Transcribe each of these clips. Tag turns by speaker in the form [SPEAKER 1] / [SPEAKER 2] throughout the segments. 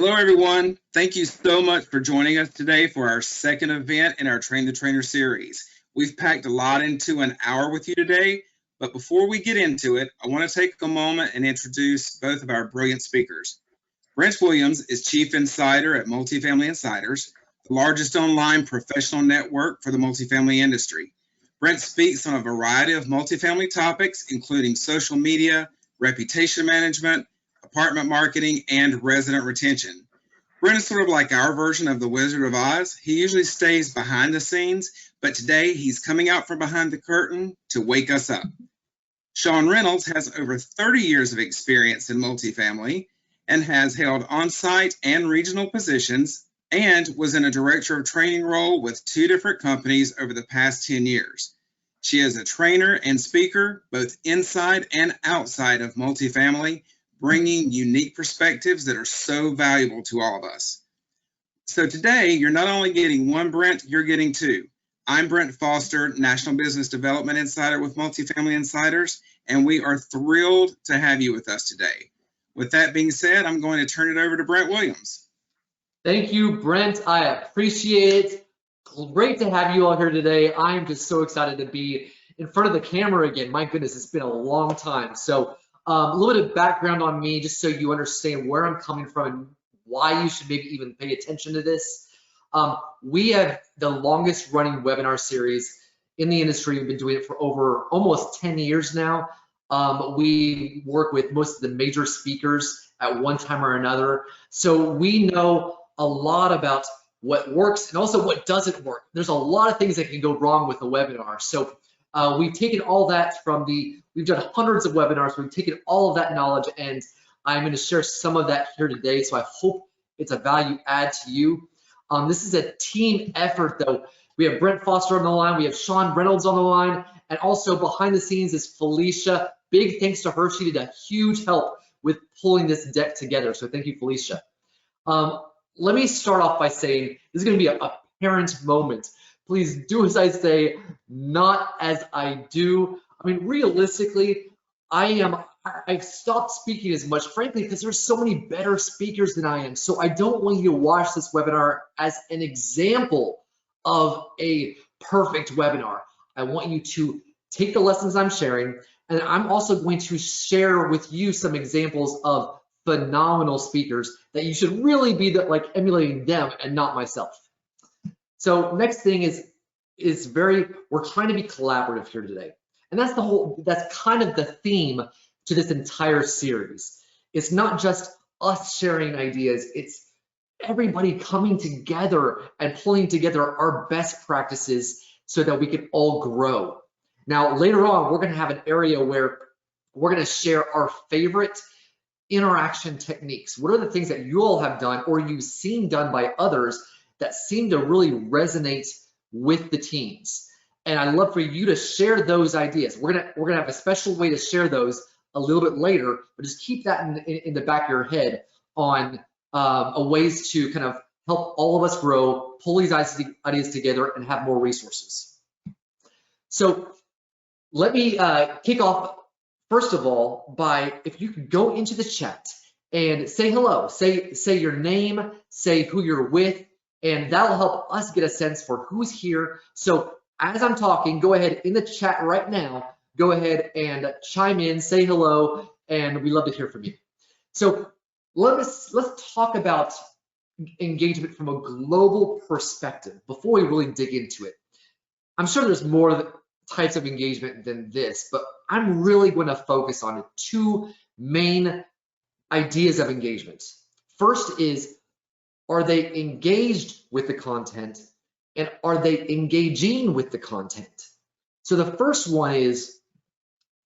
[SPEAKER 1] Hello, everyone. Thank you so much for joining us today for our second event in our Train the Trainer series. We've packed a lot into an hour with you today, but before we get into it, I want to take a moment and introduce both of our brilliant speakers. Brent Williams is Chief Insider at Multifamily Insiders, the largest online professional network for the multifamily industry. Brent speaks on a variety of multifamily topics, including social media, reputation management, apartment marketing, and resident retention. Brent is sort of like our version of the Wizard of Oz. He usually stays behind the scenes, but today he's coming out from behind the curtain to wake us up. Sean Reynolds has over 30 years of experience in multifamily and has held on-site and regional positions and was in a director of training role with 2 different companies over the past 10 years. She is a trainer and speaker, both inside and outside of multifamily, bringing unique perspectives that are so valuable to all of us. So today, you're not only getting one Brent, you're getting 2. I'm Brent Foster, National Business Development Insider with Multifamily Insiders, and we are thrilled to have you with us today. With that being said, I'm going to turn it over to Brent Williams.
[SPEAKER 2] Thank you, Brent. I appreciate it. Great to have you all here today. I am just so excited to be in front of the camera again. My goodness, it's been a long time. So a little bit of background on me, just so you understand where I'm coming from and why you should maybe even pay attention to this. We have the longest running webinar series in the industry. We've been doing it for over almost 10 years now. We work with most of the major speakers at one time or another. So we know a lot about what works and also what doesn't work. There's a lot of things that can go wrong with a webinar. So we've taken all that from we've done hundreds of webinars. We've taken all of that knowledge, and I'm going to share some of that here today. So I hope it's a value add to you. This is a team effort, though. We have Brent Foster on the line. We have Sean Reynolds on the line. And also behind the scenes is Felicia. Big thanks to her. She did a huge help with pulling this deck together. So thank you, Felicia. Let me start off by saying this is going to be a parent moment. Please do as I say, not as I do. I mean, realistically, I've stopped speaking as much, frankly, because there's so many better speakers than I am. So I don't want you to watch this webinar as an example of a perfect webinar. I want you to take the lessons I'm sharing, and I'm also going to share with you some examples of phenomenal speakers that you should really be like emulating them and not myself. So next thing is we're trying to be collaborative here today. And that's kind of the theme to this entire series. It's not just us sharing ideas, it's everybody coming together and pulling together our best practices so that we can all grow. Now, later on, we're gonna have an area where we're gonna share our favorite interaction techniques. What are the things that you all have done or you've seen done by others that seem to really resonate with the teams? And I'd love for you to share those ideas. We're gonna have a special way to share those a little bit later, but just keep that in the back of your head on ways to kind of help all of us grow, pull these ideas together, and have more resources. So let me kick off, first of all, by if you could go into the chat and say hello, say your name, say who you're with, and that'll help us get a sense for who's here. So as I'm talking, go ahead in the chat right now, go ahead and chime in, say hello, and we love to hear from you. So let's talk about engagement from a global perspective before we really dig into it. I'm sure there's more types of engagement than this, but I'm really going to focus on 2 main ideas of engagement. First is, are they engaged with the content, and are they engaging with the content? So the first one is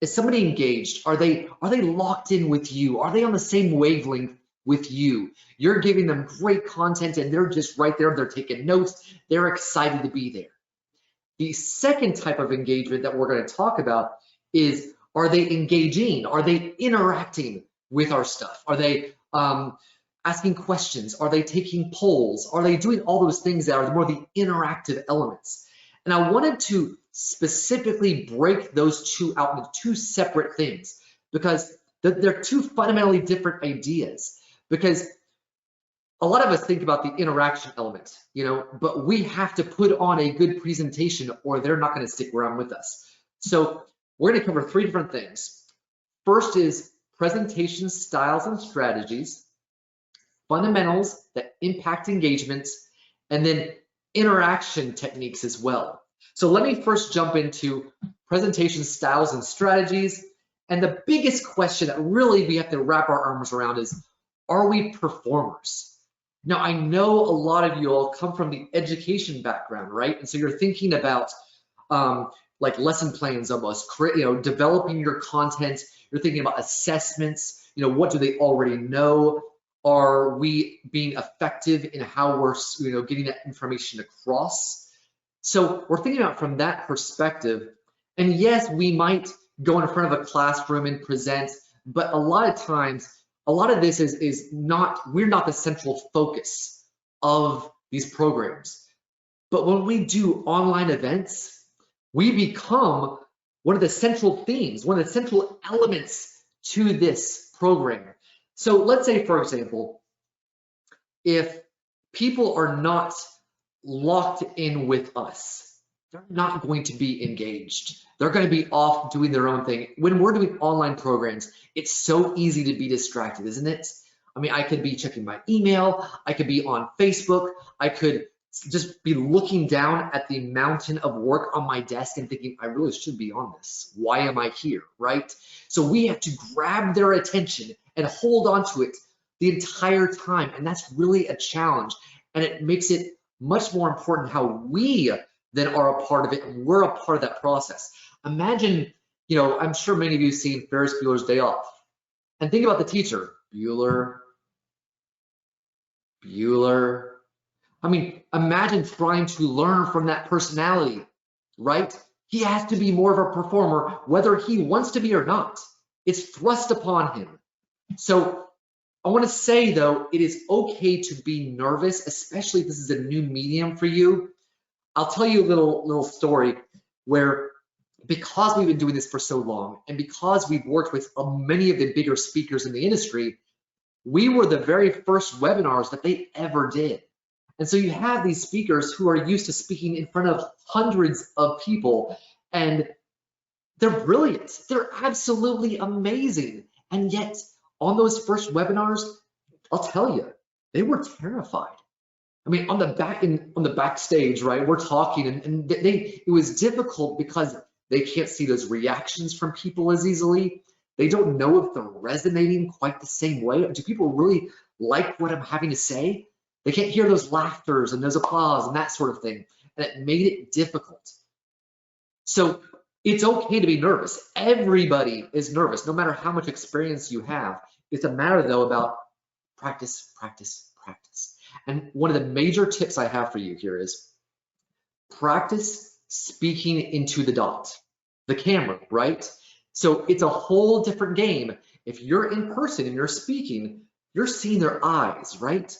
[SPEAKER 2] somebody engaged? Are they locked in with you? Are they on the same wavelength with you? You're giving them great content and they're just right there, they're taking notes, they're excited to be there. The second type of engagement that we're going to talk about is, are they engaging? Are they interacting with our stuff? Are they asking questions? Are they taking polls? Are they doing all those things that are more the interactive elements? And I wanted to specifically break those 2 out into 2 separate things because they're 2 fundamentally different ideas. Because a lot of us think about the interaction element, but we have to put on a good presentation or they're not going to stick around with us. So we're going to cover 3 different things. First is presentation styles and strategies, fundamentals that impact engagements, and then interaction techniques as well. So let me first jump into presentation styles and strategies. And the biggest question that really we have to wrap our arms around is, are we performers? Now, I know a lot of you all come from the education background, right? And so you're thinking about like lesson plans almost, developing your content. You're thinking about assessments. What do they already know? Are we being effective in how we're getting that information across? So we're thinking about from that perspective. And yes, we might go in front of a classroom and present, but a lot of times, a lot of this is not, we're not the central focus of these programs. But when we do online events, we become one of the central themes, one of the central elements to this program. So let's say, for example, if people are not locked in with us, they're not going to be engaged. They're going to be off doing their own thing. When we're doing online programs, it's so easy to be distracted, isn't it? I mean, I could be checking my email, I could be on Facebook, I could just be looking down at the mountain of work on my desk and thinking, I really should be on this. Why am I here, right? So we have to grab their attention and hold on to it the entire time. And that's really a challenge. And it makes it much more important how we then are a part of it and we're a part of that process. Imagine, I'm sure many of you have seen Ferris Bueller's Day Off. And think about the teacher, Bueller. I mean, imagine trying to learn from that personality, right? He has to be more of a performer, whether he wants to be or not. It's thrust upon him. So I want to say, though, it is okay to be nervous, especially if this is a new medium for you. I'll tell you a little story where, because we've been doing this for so long and because we've worked with many of the bigger speakers in the industry, we were the very first webinars that they ever did. And so you have these speakers who are used to speaking in front of hundreds of people, and they're brilliant. They're absolutely amazing. And yet on those first webinars, I'll tell you, they were terrified. I mean, on the backstage, right? We're talking, and it was difficult because they can't see those reactions from people as easily. They don't know if they're resonating quite the same way. Do people really like what I'm having to say? They can't hear those laughters and those applause and that sort of thing. And it made it difficult. So it's okay to be nervous. Everybody is nervous, no matter how much experience you have. It's a matter, though, about practice, practice, practice. And one of the major tips I have for you here is practice speaking into the dot, the camera, right? So it's a whole different game. If you're in person and you're speaking, you're seeing their eyes, right?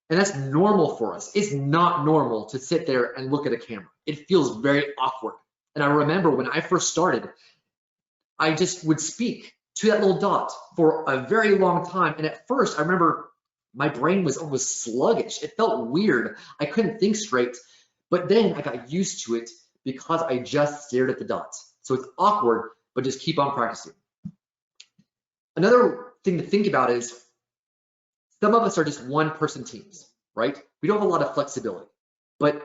[SPEAKER 2] And that's normal for us. It's not normal to sit there and look at a camera. It feels very awkward. And I remember when I first started, I just would speak to that little dot for a very long time. And at first, I remember my brain was almost sluggish. It felt weird. I couldn't think straight. But then I got used to it because I just stared at the dot. So it's awkward, but just keep on practicing. Another thing to think about is some of us are just one-person teams, right? We don't have a lot of flexibility. But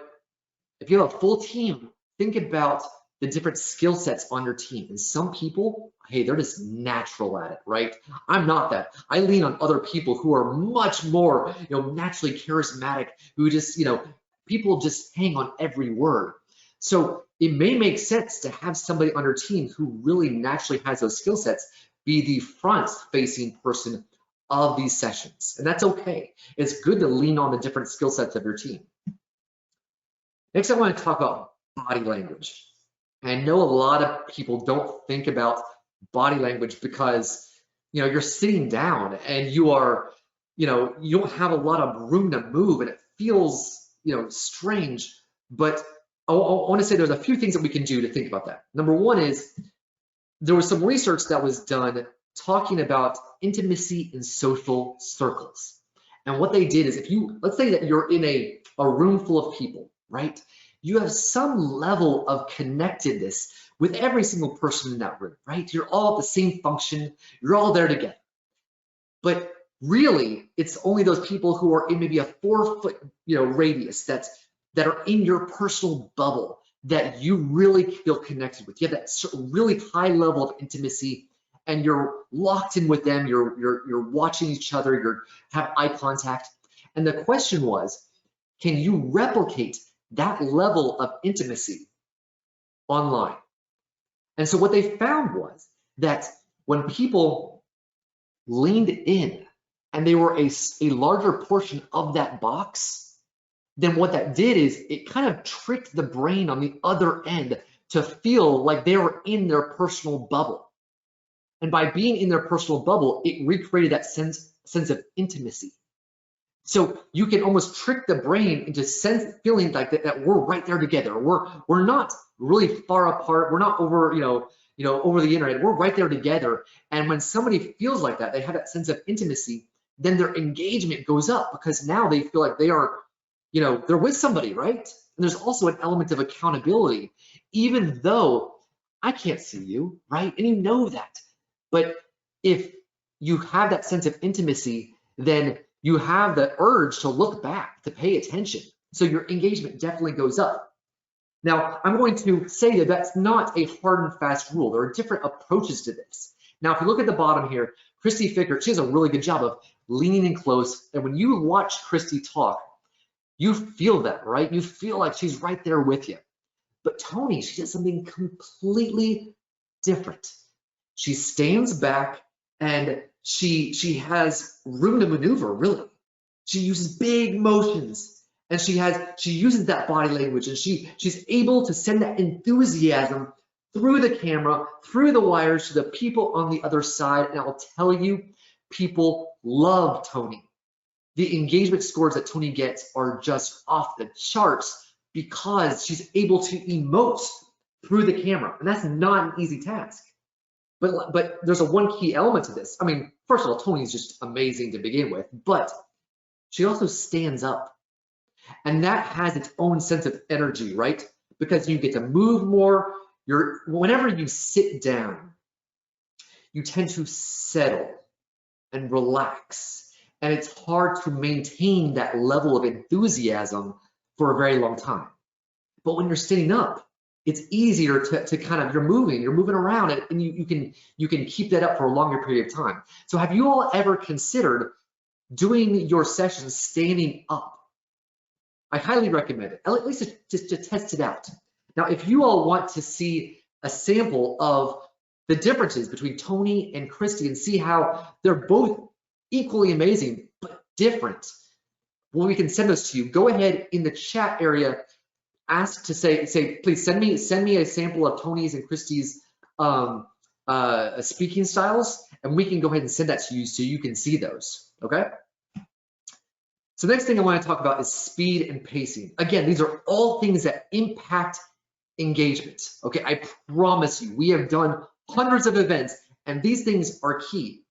[SPEAKER 2] if you have a full team, think about the different skill sets on your team. And some people, hey, they're just natural at it, right? I'm not that. I lean on other people who are much more, naturally charismatic, who just, people just hang on every word. So it may make sense to have somebody on your team who really naturally has those skill sets be the front-facing person of these sessions. And that's okay. It's good to lean on the different skill sets of your team. Next, I want to talk about body language. And I know a lot of people don't think about body language because, you're sitting down and you are, you don't have a lot of room to move and it feels, strange. But I want to say there's a few things that we can do to think about that. Number one is there was some research that was done talking about intimacy in social circles. And what they did is, let's say that you're in a room full of people, right? You have some level of connectedness with every single person in that room, right? You're all at the same function, you're all there together. But really, it's only those people who are in maybe a 4-foot, radius that are in your personal bubble that you really feel connected with. You have that really high level of intimacy, and you're locked in with them. You're watching each other. You have eye contact. And the question was, can you replicate that level of intimacy online? And so what they found was that when people leaned in and they were a larger portion of that box, then what that did is it kind of tricked the brain on the other end to feel like they were in their personal bubble. And by being in their personal bubble, it recreated that sense of intimacy. So you can almost trick the brain into feeling like that we're right there together. We're not really far apart. We're not over, over the internet. We're right there together. And when somebody feels like that, they have that sense of intimacy, then their engagement goes up because now they feel like they are, they're with somebody, right? And there's also an element of accountability, even though I can't see you, right? And you know that. But if you have that sense of intimacy, then you have the urge to look back, to pay attention. So your engagement definitely goes up. Now, I'm going to say that that's not a hard and fast rule. There are different approaches to this. Now, if you look at the bottom here, Christy Fickert, she does a really good job of leaning in close. And when you watch Christy talk, you feel that, right? You feel like she's right there with you. But Tony, she does something completely different. She stands back and she has room to maneuver, really. She uses big motions and she uses that body language, and she's able to send that enthusiasm through the camera, through the wires to the people on the other side. And I'll tell you, people love Tony. The engagement scores that Tony gets are just off the charts because she's able to emote through the camera, and that's not an easy task. But there's one key element to this. I mean, first of all, Tony's just amazing to begin with, but she also stands up, and that has its own sense of energy, right? Because you get to move more. Whenever you sit down, you tend to settle and relax. And it's hard to maintain that level of enthusiasm for a very long time. But when you're sitting up, it's easier to kind of, you're moving around, and you can keep that up for a longer period of time. So have you all ever considered doing your sessions standing up? I highly recommend it, at least just to test it out. Now, if you all want to see a sample of the differences between Tony and Christy and see how they're both equally amazing, but different, well, we can send those to you. Go ahead in the chat area, ask to say, please send me a sample of Tony's and Christy's speaking styles, and we can go ahead and send that to you so you can see those, okay? So next thing I want to talk about is speed and pacing. Again, these are all things that impact engagement, okay? I promise you, we have done hundreds of events, and these things are key.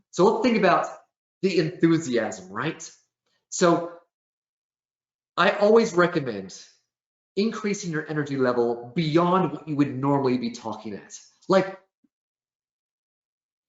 [SPEAKER 2] So let's think about the enthusiasm, right? So I always recommend increasing your energy level beyond what you would normally be talking at. Like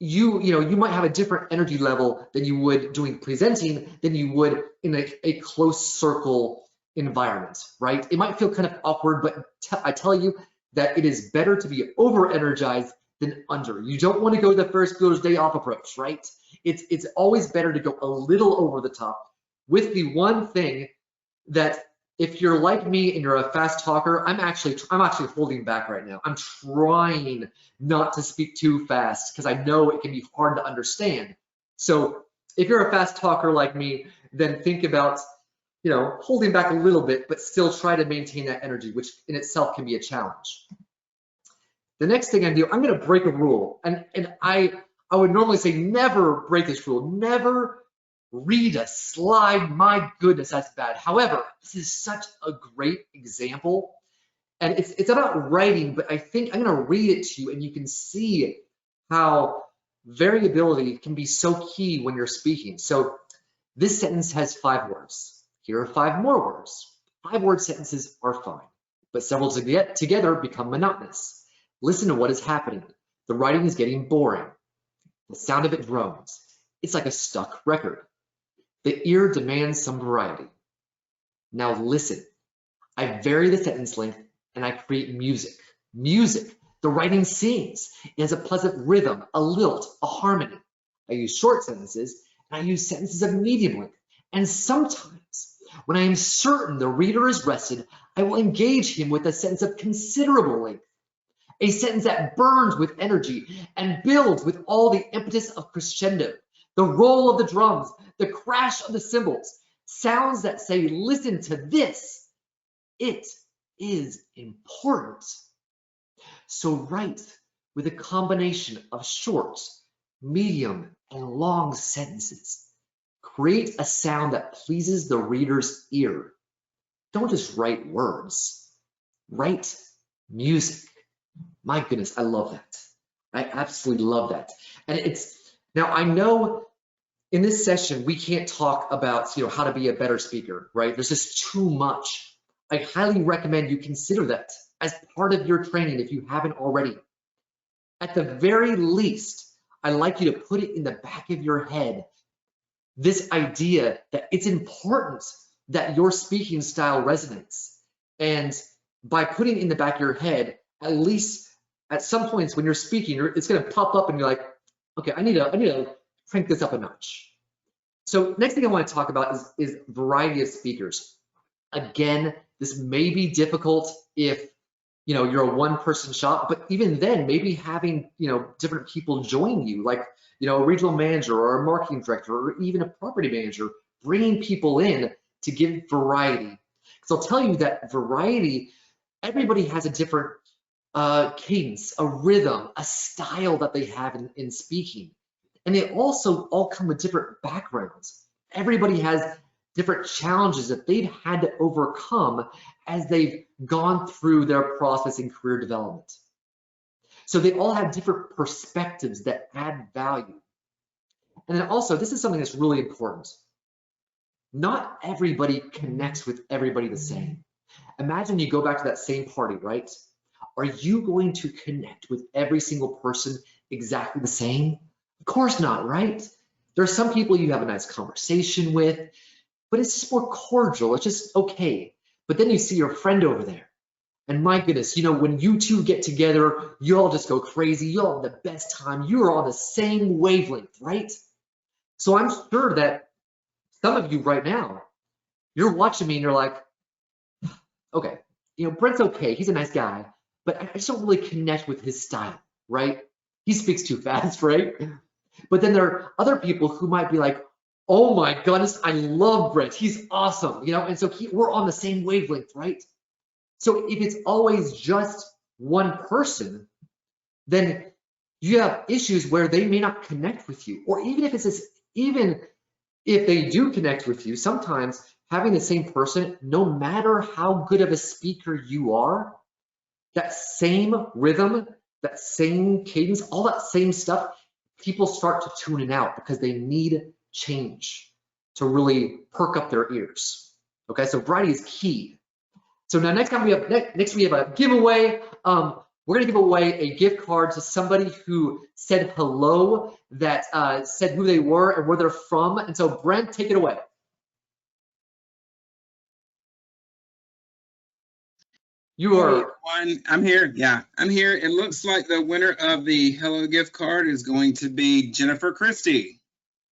[SPEAKER 2] you might have a different energy level than you would doing presenting than you would in a close circle environment, right? It might feel kind of awkward, but I tell you that it is better to be over energized than under. You don't want to go the first builder's day off approach, right? It's always better to go a little over the top, with the one thing that if you're like me and you're a fast talker, I'm actually holding back right now. I'm trying not to speak too fast because I know it can be hard to understand. So if you're a fast talker like me, then think about holding back a little bit, but still try to maintain that energy, which in itself can be a challenge. The next thing I do, I'm going to break a rule, and I would normally say never break this rule, never read a slide. My goodness, that's bad. However, this is such a great example, and it's about writing, but I think I'm going to read it to you, and you can see how variability can be so key when you're speaking. So This sentence has 5 words. Here are 5 more words. 5-word sentences are fine, but several together become monotonous. Listen to what is happening. The writing is getting boring. The sound of it drones. It's like a stuck record. The ear demands some variety. Now listen. I vary the sentence length and I create music. Music. The writing sings. It has a pleasant rhythm, a lilt, a harmony. I use short sentences and I use sentences of medium length. And sometimes, when I am certain the reader is rested, I will engage him with a sentence of considerable length. A sentence that burns with energy and builds with all the impetus of crescendo, the roll of the drums, the crash of the cymbals, sounds that say, listen to this. It is important. So write with a combination of short, medium, and long sentences. Create a sound that pleases the reader's ear. Don't just write words. Write music. My goodness, I love that. I absolutely love that. And now I know in this session we can't talk about how to be a better speaker, right? There's just too much. I highly recommend you consider that as part of your training if you haven't already. At the very least, I'd like you to put it in the back of your head, this idea that it's important that your speaking style resonates. And by putting it in the back of your head, at least at some points when you're speaking, it's going to pop up and you're like, okay, I need to crank this up a notch. So next thing I want to talk about is variety of speakers. Again, this may be difficult if you're a one-person shop, but even then, maybe having different people join you, like a regional manager or a marketing director or even a property manager, bringing people in to give variety. Because I'll tell you that variety, everybody has a different cadence, a rhythm, a style that they have in speaking. And they also all come with different backgrounds. Everybody has different challenges that they've had to overcome as they've gone through their process in career development. So they all have different perspectives that add value. And then also, this is something that's really important. Not everybody connects with everybody the same. Imagine you go back to that same party, right? Are you going to connect with every single person exactly the same? Of course not, right? There are some people you have a nice conversation with, but it's just more cordial, it's just okay. But then you see your friend over there, and my goodness, when you two get together, you all just go crazy, you all have the best time, you are on the same wavelength, right? So I'm sure that some of you right now, you're watching me and you're like, okay, Brent's okay, he's a nice guy, but I just don't really connect with his style, right? He speaks too fast, right? But then there are other people who might be like, oh my goodness, I love Brent, he's awesome, and so we're on the same wavelength, right? So if it's always just one person, then you have issues where they may not connect with you, or even if they do connect with you, sometimes having the same person, no matter how good of a speaker you are, that same rhythm, that same cadence, all that same stuff, people start to tune it out because they need change to really perk up their ears. Okay, so variety is key. So now next we have a giveaway. We're gonna give away a gift card to somebody who said hello, that said who they were and where they're from. And so Brent, take it away. You are.
[SPEAKER 1] Hey, I'm here. Yeah, I'm here. It looks like the winner of the Hello gift card is going to be Jennifer Christie.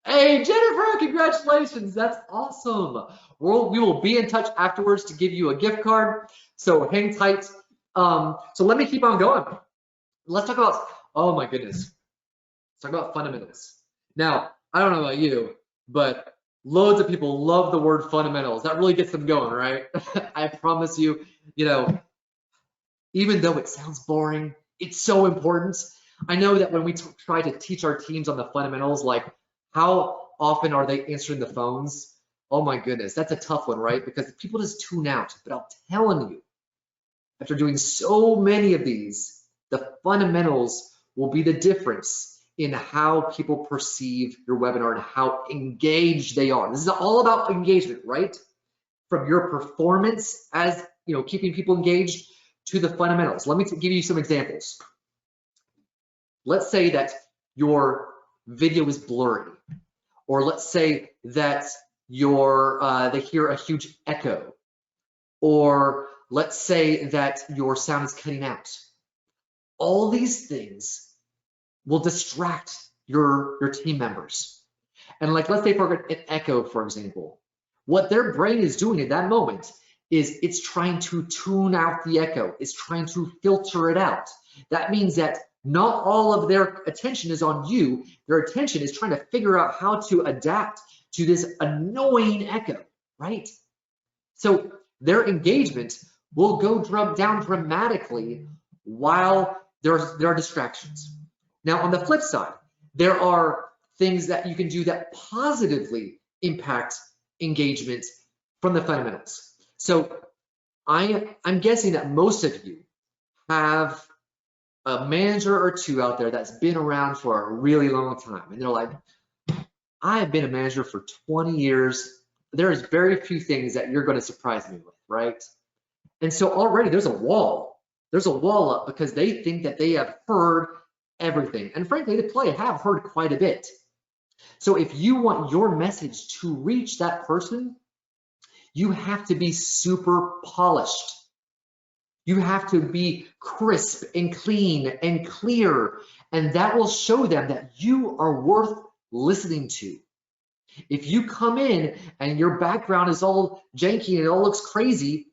[SPEAKER 2] Hey, Jennifer, congratulations. That's awesome. We will be in touch afterwards to give you a gift card. So hang tight. So let me keep on going. Let's talk about, oh my goodness. Let's talk about fundamentals. Now, I don't know about you, but loads of people love the word fundamentals. That really gets them going, right? I promise you, even though it sounds boring, it's so important. I know that when we try to teach our teams on the fundamentals, like how often are they answering the phones? Oh my goodness, that's a tough one, right? Because people just tune out. But I'm telling you, after doing so many of these, the fundamentals will be the difference in how people perceive your webinar and how engaged they are. This is all about engagement, right? From your performance as, keeping people engaged to the fundamentals. Let me give you some examples. Let's say that your video is blurry, or let's say that they hear a huge echo, or let's say that your sound is cutting out. All these things will distract your team members. And like, let's say for an echo, for example, what their brain is doing at that moment is it's trying to tune out the echo. It's trying to filter it out. That means that not all of their attention is on you. Their attention is trying to figure out how to adapt to this annoying echo, right? So their engagement will go down dramatically while there are distractions. Now, on the flip side, there are things that you can do that positively impact engagement from the fundamentals. So I'm guessing that most of you have a manager or two out there that's been around for a really long time. And they're like, I have been a manager for 20 years. There is very few things that you're going to surprise me with, right? And so already there's a wall. There's a wall up because they think that they have heard everything. And frankly, they probably have heard quite a bit. So if you want your message to reach that person, you have to be super polished. You have to be crisp and clean and clear, and that will show them that you are worth listening to. If you come in and your background is all janky and it all looks crazy,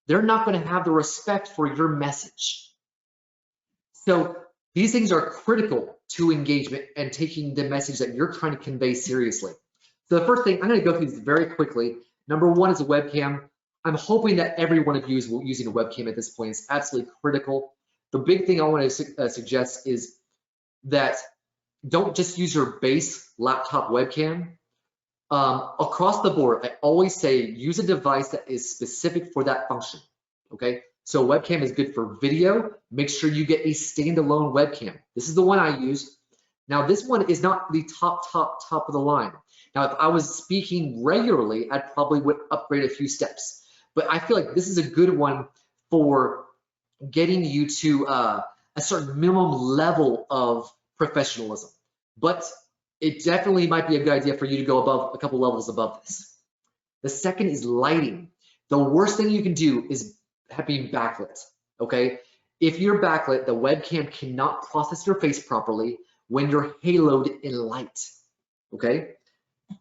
[SPEAKER 2] they're not going to have the respect for your message. So these things are critical to engagement and taking the message that you're trying to convey seriously. So the first thing, I'm going to go through these very quickly. Number one is a webcam. I'm hoping that every one of you is using a webcam at this point. It's absolutely critical. The big thing I want to suggest is that don't just use your base laptop webcam. Across the board, I always say use a device that is specific for that function, okay? So webcam is good for video. Make sure you get a standalone webcam. This is the one I use. Now, this one is not the top of the line. Now, if I was speaking regularly, I probably would upgrade a few steps. But I feel like this is a good one for getting you to a certain minimum level of professionalism. But it definitely might be a good idea for you to go above a couple levels above this. The second is lighting. The worst thing you can do is being backlit, okay? If you're backlit, the webcam cannot process your face properly when you're haloed in light, okay?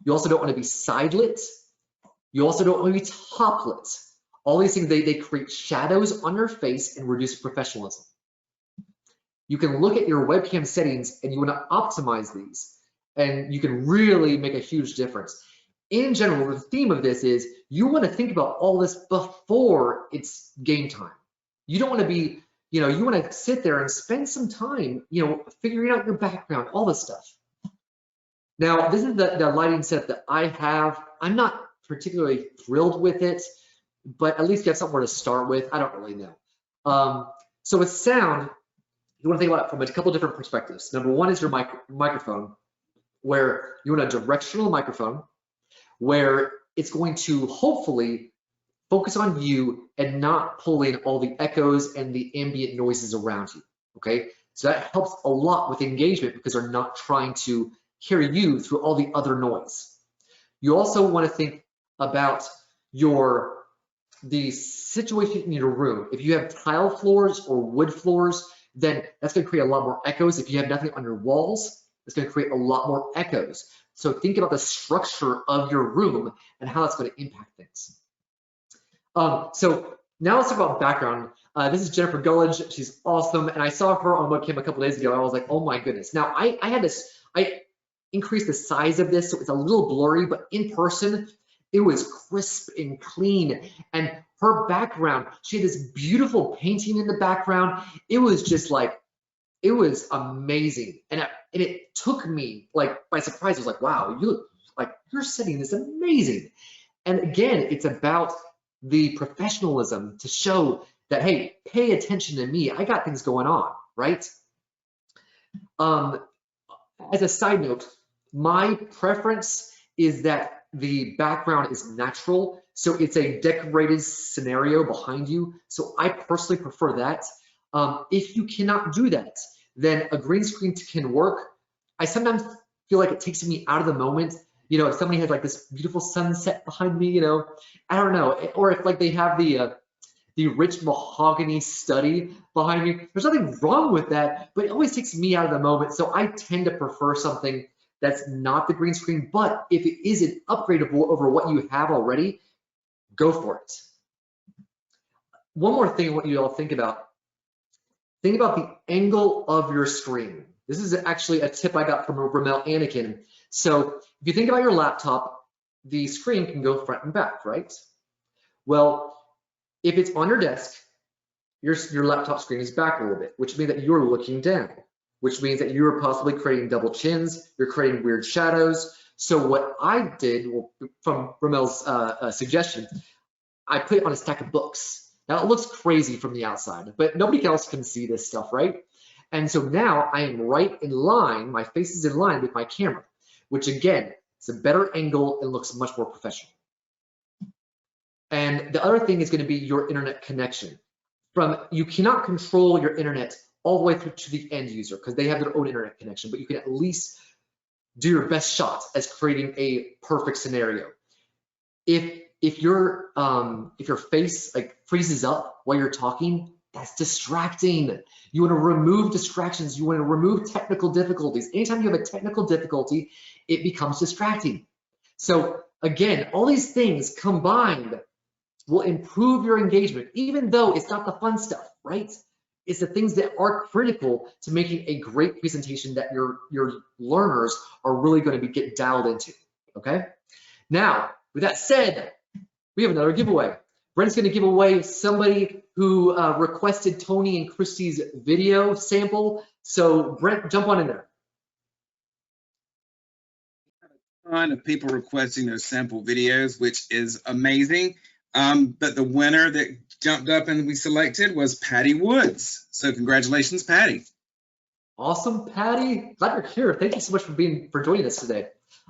[SPEAKER 2] You also don't want to be side lit. You also don't want to be top lit. All these things, they create shadows on your face and reduce professionalism. You can look at your webcam settings and you want to optimize these, and you can really make a huge difference. In general, the theme of this is you want to think about all this before it's game time. You don't want to be, you want to sit there and spend some time, figuring out your background, all this stuff. Now, this is the lighting setup that I have. I'm not particularly thrilled with it, but at least you have somewhere to start with. I don't really know. So with sound, you want to think about it from a couple different perspectives. Number one is your microphone, where you want a directional microphone, where it's going to hopefully focus on you and not pull in all the echoes and the ambient noises around you, okay? So that helps a lot with engagement because they're not trying to hear you through all the other noise. You also want to think about the situation in your room. If you have tile floors or wood floors, then that's going to create a lot more echoes. If you have nothing on your walls, it's going to create a lot more echoes. So think about the structure of your room and how that's going to impact things. So now let's talk about background. This is Jennifer Gullidge. She's awesome. And I saw her on webcam a couple days ago. I was like, oh my goodness. Now I increased the size of this so it's a little blurry, but in person, it was crisp and clean. And her background, she had this beautiful painting in the background. It was just like, it was amazing. And it took me like by surprise. I was like, wow, you look like your setting is amazing. And again, it's about the professionalism to show that, hey, pay attention to me. I got things going on, right? As a side note, my preference is that the background is natural, so it's a decorated scenario behind you. So I personally prefer that. If you cannot do that, then a green screen can work. I sometimes feel like it takes me out of the moment. You know, if somebody has like this beautiful sunset behind me, you know, I don't know, or if like they have the rich mahogany study behind me. There's nothing wrong with that, but it always takes me out of the moment. So I tend to prefer something that's not the green screen, but if it isn't upgradable over what you have already, go for it. One more thing I want you all to think about. Think about the angle of your screen. This is actually a tip I got from Rommel Anakin. So if you think about your laptop, the screen can go front and back, right? Well, if it's on your desk, your laptop screen is back a little bit, which means that you're looking down, which means that you're possibly creating double chins, you're creating weird shadows. So what I did, well, from Rommel's suggestion, I put it on a stack of books. Now it looks crazy from the outside, but nobody else can see this stuff, right? And so now I am right in line, my face is in line with my camera, which again, it's a better angle and looks much more professional. And the other thing is going to be your internet connection. You cannot control your internet all the way through to the end user because they have their own internet connection, but you can at least do your best shot as creating a perfect scenario. If your face like freezes up while you're talking, that's distracting. You want to remove distractions. You want to remove technical difficulties. Anytime you have a technical difficulty, it becomes distracting. So again, all these things combined will improve your engagement, even though it's not the fun stuff, right? It's the things that are critical to making a great presentation that your learners are really going to get dialed into, okay? Now, with that said, we have another giveaway. Brent's going to give away somebody who requested Tony and Christy's video sample. So Brent, jump on in there.
[SPEAKER 1] A ton of people requesting those sample videos, which is amazing. But the winner that jumped up and we selected was Patty Woods. So congratulations, Patty.
[SPEAKER 2] Awesome, Patty. Glad you're here. Thank you so much for joining us today.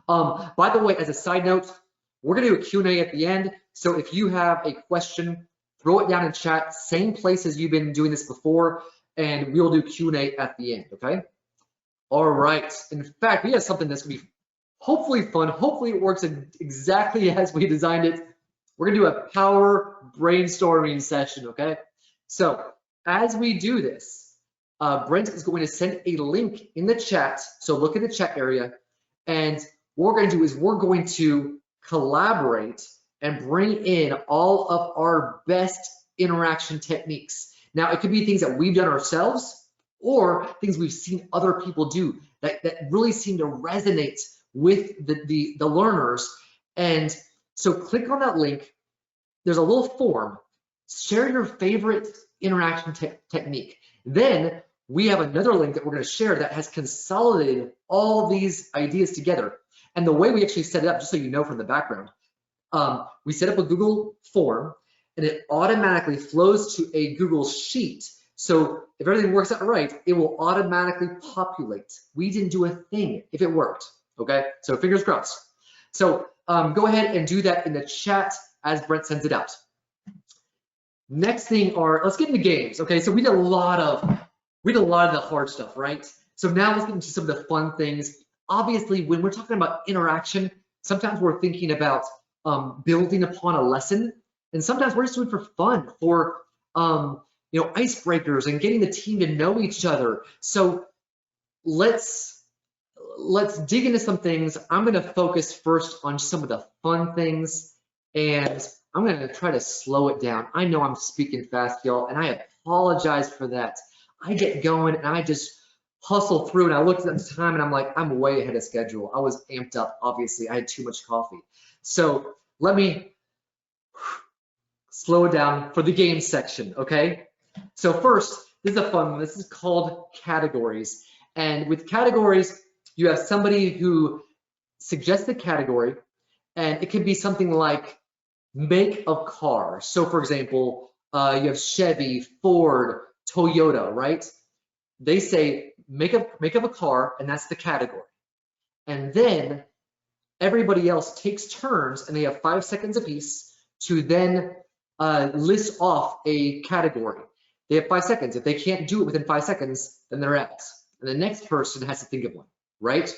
[SPEAKER 2] By the way, as a side note, we're going to do a Q&A at the end. So if you have a question, throw it down in chat, same place as you've been doing this before, and we'll do Q&A at the end, okay? All right. In fact, we have something that's going to be hopefully fun. Hopefully it works exactly as we designed it. We're going to do a power brainstorming session, okay? So as we do this, Brent is going to send a link in the chat. So look at the chat area. And what we're going to do is we're going to collaborate and bring in all of our best interaction techniques. Now, it could be things that we've done ourselves or things we've seen other people do that really seem to resonate with the learners. And so click on that link. There's a little form. Share your favorite interaction technique. Then we have another link that we're going to share that has consolidated all these ideas together. And the way we actually set it up, just so you know from the background, we set up a Google form and it automatically flows to a Google Sheet. So if everything works out right, it will automatically populate. We didn't do a thing if it worked, okay? So fingers crossed. So go ahead and do that in the chat as Brent sends it out. Next thing let's get into games, okay? So we did a lot of the hard stuff, right? So now let's get into some of the fun things. Obviously, when we're talking about interaction, sometimes we're thinking about building upon a lesson, and sometimes we're just doing it for fun, for icebreakers and getting the team to know each other. So let's dig into some things. I'm going to focus first on some of the fun things, and I'm going to try to slow it down. I know I'm speaking fast, y'all, and I apologize for that. I get going and I just hustle through, and I looked at the time and I'm like, I'm way ahead of schedule. I was amped up, obviously. I had too much coffee. So let me slow it down for the game section, okay? So first, this is a fun one. This is called categories. And with categories, you have somebody who suggests the category, and it could be something like make of car. So for example, you have Chevy, Ford, Toyota, right? They say make up a car, and that's the category. And then everybody else takes turns, and they have 5 seconds apiece to then list off a category. They have 5 seconds. If they can't do it within 5 seconds, then they're out. And the next person has to think of one, right?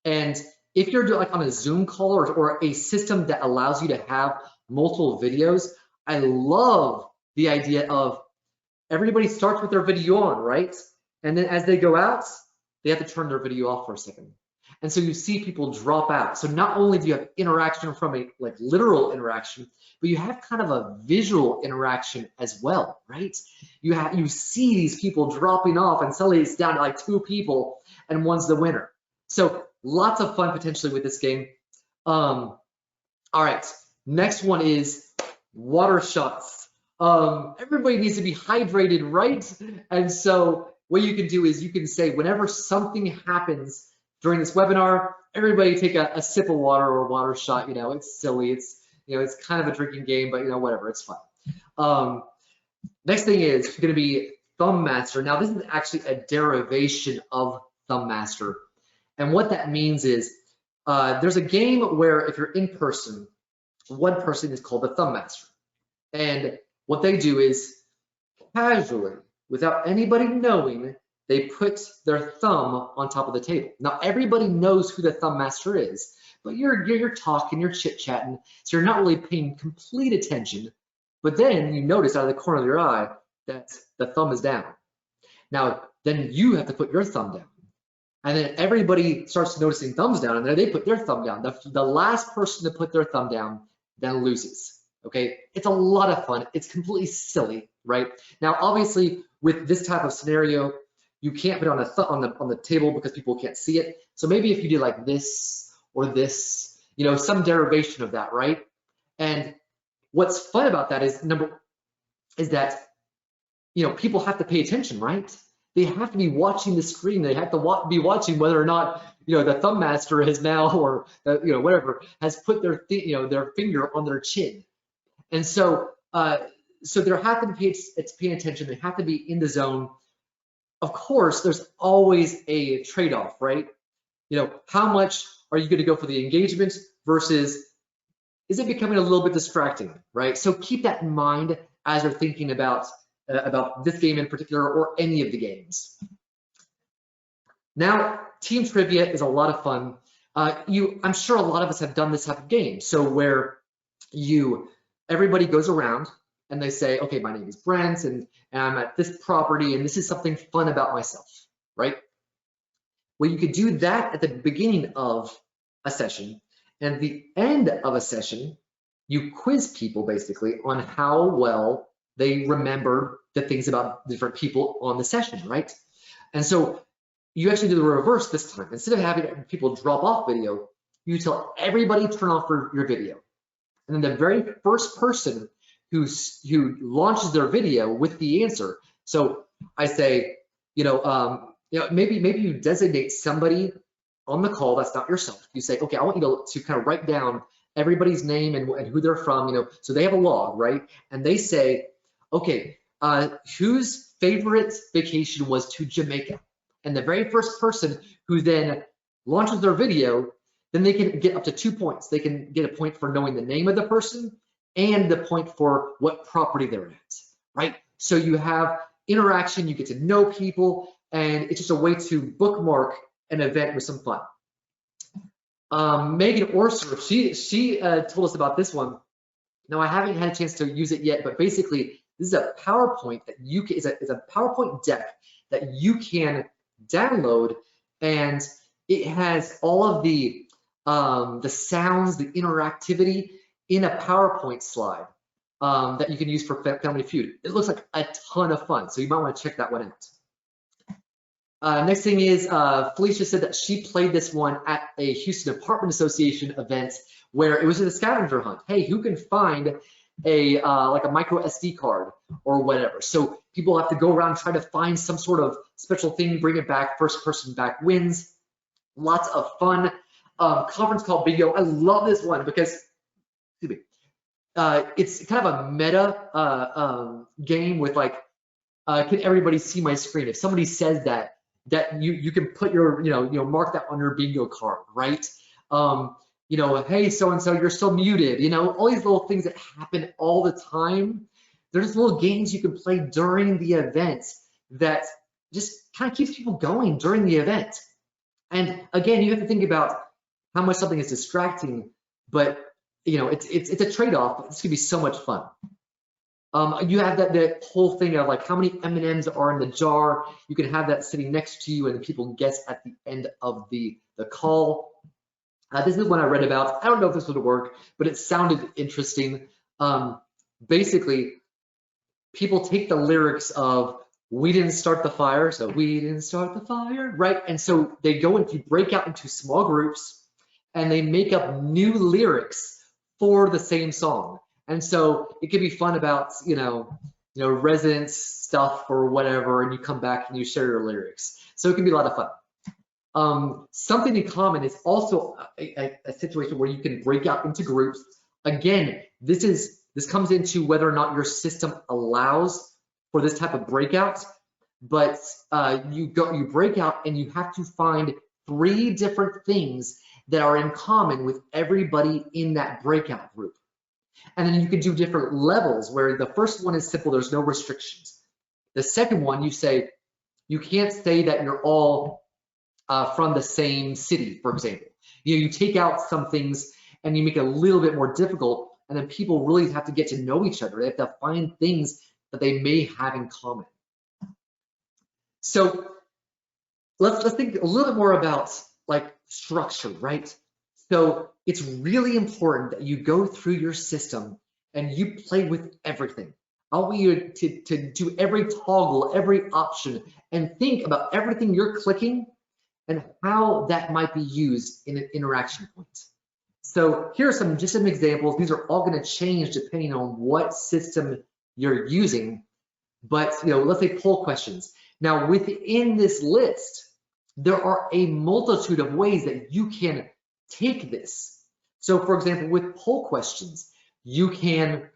[SPEAKER 2] And if you're like on a Zoom call or a system that allows you to have multiple videos, I love the idea of everybody starts with their video on, right? And then as they go out, they have to turn their video off for a second. And so you see people drop out. So not only do you have interaction from a like literal interaction, but you have kind of a visual interaction as well, right? You see these people dropping off, and suddenly it's down to like 2 people, and one's the winner. So lots of fun potentially with this game. All right, next one is water shots. Everybody needs to be hydrated, right? And so what you can do is you can say whenever something happens during this webinar, everybody take a sip of water or a water shot. You know, it's silly. It's, you know, it's kind of a drinking game, but you know, whatever, it's fun. Next thing is going to be Thumb Master. Now this is actually a derivation of Thumb Master. And what that means is there's a game where if you're in person, one person is called the Thumb Master. And what they do is casually, without anybody knowing, they put their thumb on top of the table. Now everybody knows who the Thumb Master is, but you're talking, you're chit-chatting, so you're not really paying complete attention. But then you notice out of the corner of your eye that the thumb is down. Now then you have to put your thumb down. And then everybody starts noticing thumbs down, and then they put their thumb down. The last person to put their thumb down then loses. Okay, it's a lot of fun. It's completely silly, right? Now, obviously, with this type of scenario, you can't put it on the table because people can't see it. So maybe if you do like this or this, you know, some derivation of that, right? And what's fun about that is that, you know, people have to pay attention, right? They have to be watching the screen. They have to be watching whether or not, you know, the Thumb Master has now, or you know, whatever, has put their their finger on their chin. And so, so they have to be paying attention. They have to be in the zone. Of course, there's always a trade-off, right? You know, how much are you going to go for the engagement versus is it becoming a little bit distracting, right? So keep that in mind as you're thinking about this game in particular, or any of the games. Now, team trivia is a lot of fun. I'm sure a lot of us have done this type of game. So where everybody goes around and they say, okay, my name is Brent, and I'm at this property, and this is something fun about myself, right? Well, you could do that at the beginning of a session, and at the end of a session, you quiz people basically on how well they remember the things about different people on the session, right? And so you actually do the reverse this time. Instead of having people drop off video, you tell everybody turn off your video. And then the very first person who launches their video with the answer. So I say, maybe you designate somebody on the call that's not yourself. You say, okay, I want you to kind of write down everybody's name and who they're from, so they have a log, right? And they say, okay, whose favorite vacation was to Jamaica? And the very first person who then launches their video, then they can get up to 2 points. They can get a point for knowing the name of the person and the point for what property they're at, right? So you have interaction, you get to know people, and it's just a way to bookmark an event with some fun. Megan Orser, she told us about this one. Now, I haven't had a chance to use it yet, but basically, this is a PowerPoint that is a PowerPoint deck that you can download, and it has all of the sounds, the interactivity in a PowerPoint slide that you can use for Family Feud. It looks like a ton of fun, so you might want to check that one out. Next thing is Felicia said that she played this one at a Houston Apartment Association event where it was a scavenger hunt. Hey, who can find like a micro SD card or whatever? So people have to go around and try to find some sort of special thing, bring it back, first person back wins. Lots of fun. Conference call bingo. I love this one because, excuse me, it's kind of a meta game with like, can everybody see my screen? If somebody says that, that you can put your, mark that on your bingo card, right? Hey, so-and-so, you're still muted, all these little things that happen all the time. There's little games you can play during the event that just kind of keeps people going during the event. And again, you have to think about how much something is distracting, but it's a trade-off. It's gonna be so much fun. You have that whole thing of like how many M&Ms are in the jar. You can have that sitting next to you and people guess at the end of the call. This is one I read about. I don't know if this would work, but it sounded interesting. Basically, people take the lyrics of "We didn't start the fire," so we didn't start the fire, right? And so they go into break out into small groups and they make up new lyrics for the same song. And so it can be fun about, residence stuff or whatever, and you come back and you share your lyrics. So it can be a lot of fun. Something in common is also a situation where you can break out into groups. Again, this comes into whether or not your system allows for this type of breakout, but you break out and you have to find 3 different things that are in common with everybody in that breakout group. And then you can do different levels where the first one is simple, there's no restrictions. The second one, you say, you can't say that you're all from the same city, for example. You take out some things and you make it a little bit more difficult, and then people really have to get to know each other. They have to find things that they may have in common. So let's think a little bit more about like structure, right? So it's really important that you go through your system and you play with everything. I want you to do every toggle, every option, and think about everything you're clicking and how that might be used in an interaction point. So here are just some examples. These are all going to change depending on what system you're using. But let's say poll questions. Now within this list, there are a multitude of ways that you can take this. So for example, with poll questions, you can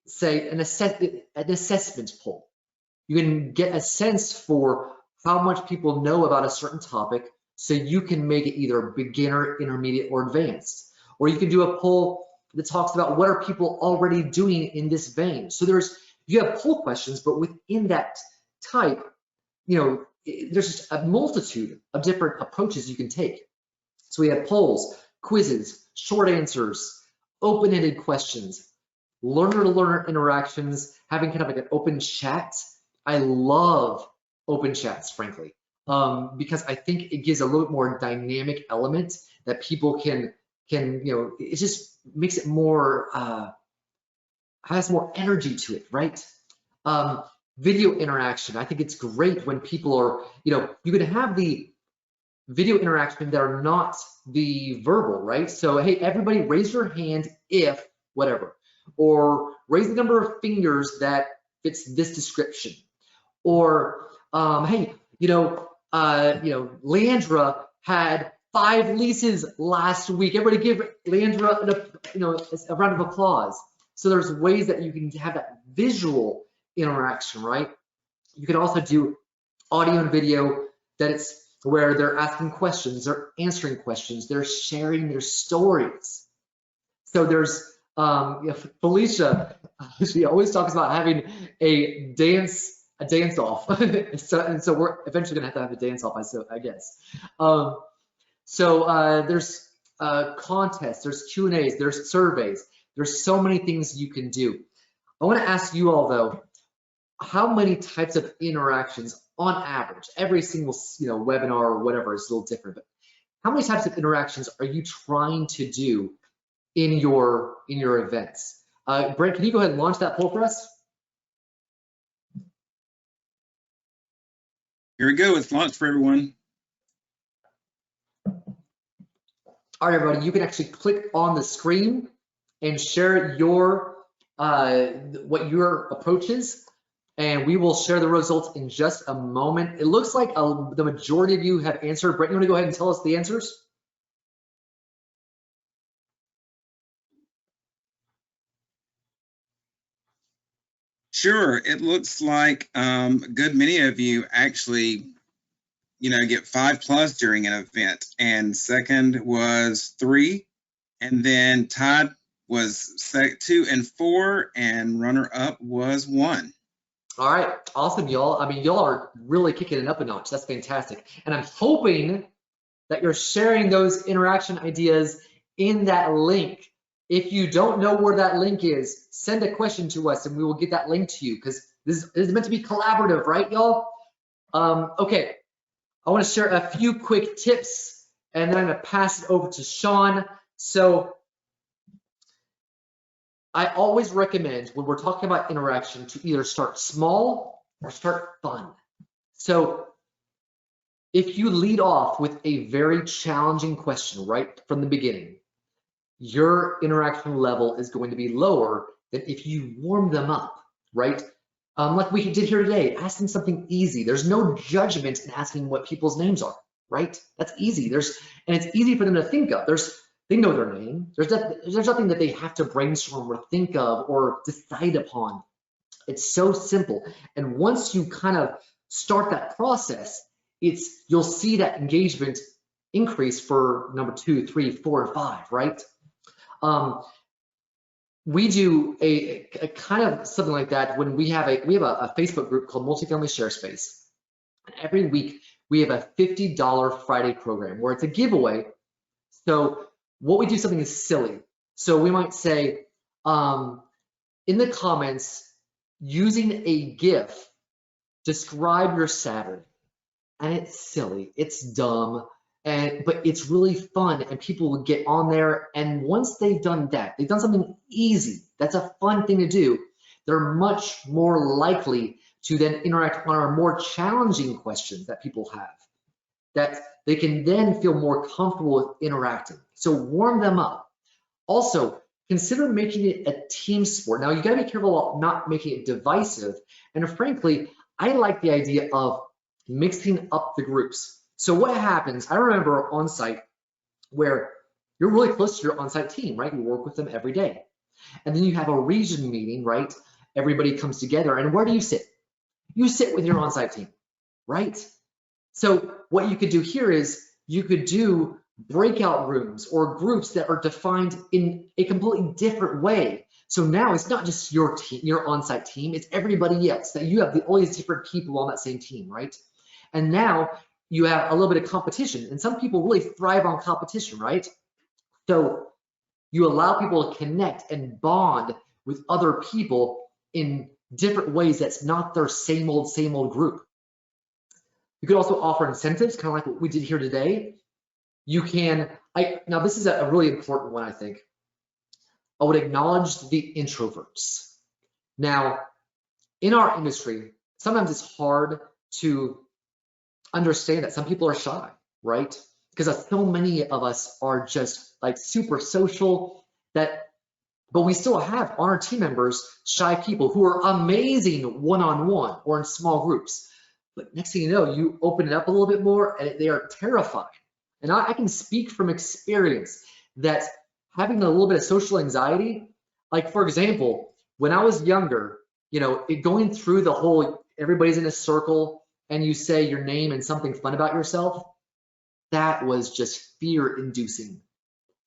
[SPEAKER 2] say an assessment poll. You can get a sense for how much people know about a certain topic, so you can make it either beginner, intermediate, or advanced. Or you can do a poll that talks about what are people already doing in this vein. So you have poll questions, but within that type, there's just a multitude of different approaches you can take. So we have polls, quizzes, short answers, open-ended questions, learner-to-learner interactions, having kind of like an open chat. I love open chats, frankly, because I think it gives a little bit more dynamic element that people can it just makes it more, has more energy to it, right? Video interaction. I think it's great when people are, you can have the video interaction that are not the verbal, right? So, hey, everybody raise your hand if whatever, or raise the number of fingers that fits this description, or hey, Leandra had 5 leases last week. Everybody give Leandra a round of applause. So there's ways that you can have that visual interaction, right? You can also do audio and video, that it's where they're asking questions, they're answering questions, they're sharing their stories. So there's Felicia, she always talks about having a dance off. so we're eventually gonna have to have a dance off, I guess. There's contests, there's Q&As, there's surveys, there's so many things you can do. I want to ask you all though, how many types of interactions on average, every single webinar or whatever is a little different, but how many types of interactions are you trying to do in your events? Brent, can you go ahead and launch that poll for us?
[SPEAKER 1] Here we go, it's launched for everyone.
[SPEAKER 2] All right, everybody, you can actually click on the screen and share your what your approach is, and we will share the results in just a moment. It looks like the majority of you have answered. Brent, you want to go ahead and tell us the answers?
[SPEAKER 1] Sure, it looks like a good many of you actually get 5+ during an event, and second was 3, and then tied was 2 and 4, and runner-up was 1.
[SPEAKER 2] All right, awesome, y'all. I mean, y'all are really kicking it up a notch. That's fantastic. And I'm hoping that you're sharing those interaction ideas in that link. If you don't know where that link is, send a question to us and we will get that link to you, because this is meant to be collaborative, right, y'all? Okay, I want to share a few quick tips and then I'm going to pass it over to Sean. So I always recommend when we're talking about interaction to either start small or start fun. So if you lead off with a very challenging question right from the beginning, your interaction level is going to be lower than if you warm them up, right? Like we did here today, asking something easy. There's no judgment in asking what people's names are, right? That's easy. And it's easy for them to think of. They know their name. There's nothing that they have to brainstorm or think of or decide upon. It's so simple. And once you kind of start that process, you'll see that engagement increase for number 2, 3, 4, and 5, right? We do a kind of something like that when we have a Facebook group called Multifamily Share Space. And every week we have a $50 Friday program where it's a giveaway. So what we do something is silly. So we might say in the comments, using a GIF, describe your Saturday. And it's silly, it's dumb, but it's really fun, and people will get on there. And once they've done that, they've done something easy, that's a fun thing to do, they're much more likely to then interact on our more challenging questions that people have, that they can then feel more comfortable with interacting. So warm them up. Also, consider making it a team sport. Now, you gotta be careful about not making it divisive. And frankly, I like the idea of mixing up the groups. So what happens, I remember on site where you're really close to your on-site team, right? You work with them every day. And then you have a region meeting, right? Everybody comes together, and where do you sit? You sit with your on-site team, right? So what you could do here is you could do breakout rooms or groups that are defined in a completely different way. So now it's not just your team, your on-site team, it's everybody else, that you have all these different people on that same team, right? And now you have a little bit of competition, and some people really thrive on competition, right? So you allow people to connect and bond with other people in different ways that's not their same old group. You could also offer incentives, kind of like what we did here today. You can, now this is a really important one, I think. I would acknowledge the introverts. Now, in our industry, sometimes it's hard to understand that some people are shy, right? Because so many of us are just like super social, but we still have on our team members shy people who are amazing one-on-one or in small groups. But next thing you know, you open it up a little bit more and they are terrified. And I can speak from experience that having a little bit of social anxiety, like for example, when I was younger, going through the whole, everybody's in a circle and you say your name and something fun about yourself, that was just fear-inducing.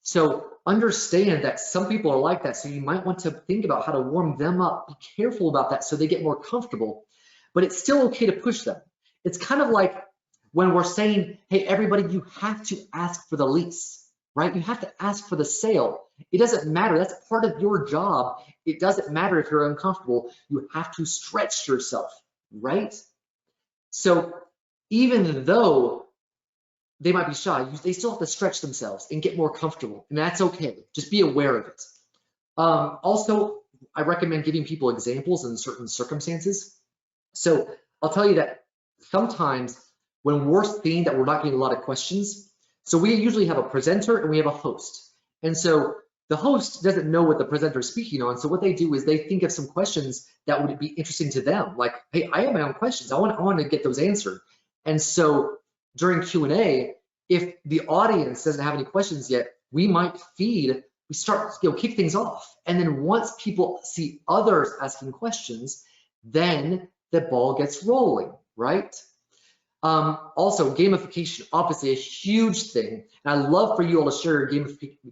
[SPEAKER 2] So understand that some people are like that, so you might want to think about how to warm them up. Be careful about that so they get more comfortable, but it's still okay to push them. It's kind of like when we're saying, hey, everybody, you have to ask for the lease, right? You have to ask for the sale. It doesn't matter, that's part of your job. It doesn't matter if you're uncomfortable, you have to stretch yourself, right? So even though they might be shy, they still have to stretch themselves and get more comfortable, and that's okay. Just be aware of it. Also, I recommend giving people examples in certain circumstances. So I'll tell you that sometimes when we're seeing that we're not getting a lot of questions, so we usually have a presenter and we have a host. And so the host doesn't know what the presenter is speaking on, so what they do is they think of some questions that would be interesting to them. Like, hey, I have my own questions. I want to get those answered. And so during Q&A, if the audience doesn't have any questions yet, we might start kick things off. And then once people see others asking questions, then the ball gets rolling, right? Also, gamification, obviously a huge thing. And I love for you all to share your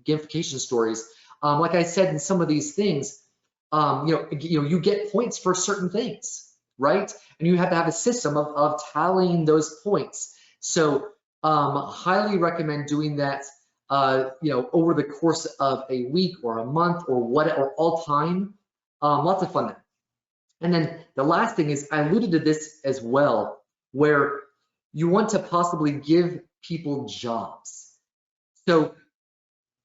[SPEAKER 2] gamification stories. Like I said, in some of these things, you get points for certain things, right? And you have to have a system of tallying those points. So highly recommend doing that, over the course of a week or a month or whatever, all time. Lots of fun there. And then the last thing is, I alluded to this as well, where you want to possibly give people jobs. So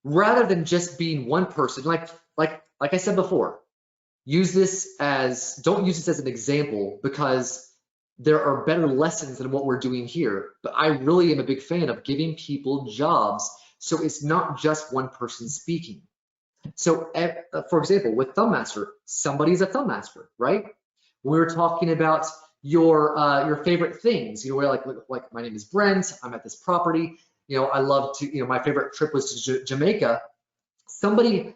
[SPEAKER 2] rather than just being one person, like I said before, don't use this as an example, because there are better lessons than what we're doing here. But I really am a big fan of giving people jobs, so it's not just one person speaking. So for example, with Thumb Master, somebody's a Thumb Master, right? We're talking about your favorite things, like my name is Brent, I'm at this property, I love to, my favorite trip was to Jamaica. Somebody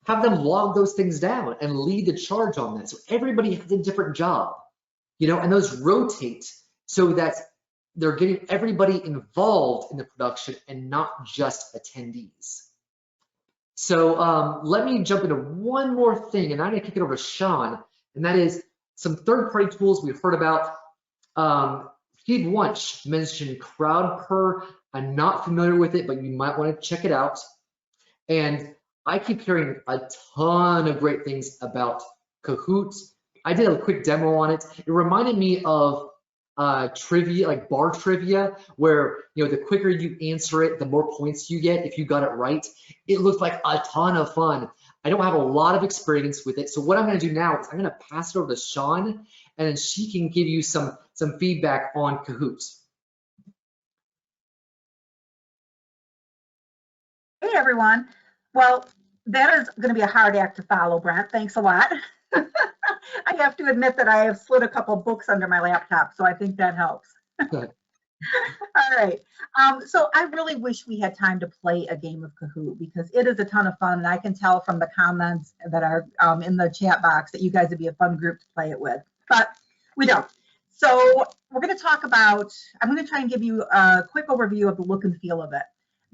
[SPEAKER 2] have them log those things down and lead the charge on that. So everybody has a different job, and those rotate so that they're getting everybody involved in the production and not just attendees. So let me jump into one more thing, and I'm gonna kick it over to Sean, and that is some third-party tools we've heard about. Steve Wunsch mentioned CrowdPurr. I'm not familiar with it, but you might want to check it out. And I keep hearing a ton of great things about Kahoot. I did a quick demo on it. It reminded me of trivia, like bar trivia, where the quicker you answer it, the more points you get if you got it right. It looked like a ton of fun. I don't have a lot of experience with it, so what I'm going to do now is I'm going to pass it over to Sean, and then she can give you some feedback on Kahoot.
[SPEAKER 3] Hey everyone. Well, that is going to be a hard act to follow, Brent. Thanks a lot. I have to admit that I have slid a couple books under my laptop, so I think that helps.
[SPEAKER 2] Good.
[SPEAKER 3] All right. So I really wish we had time to play a game of Kahoot, because it is a ton of fun, and I can tell from the comments that are in the chat box that you guys would be a fun group to play it with, but we don't. So we're going to talk about, I'm going to try and give you a quick overview of the look and feel of it.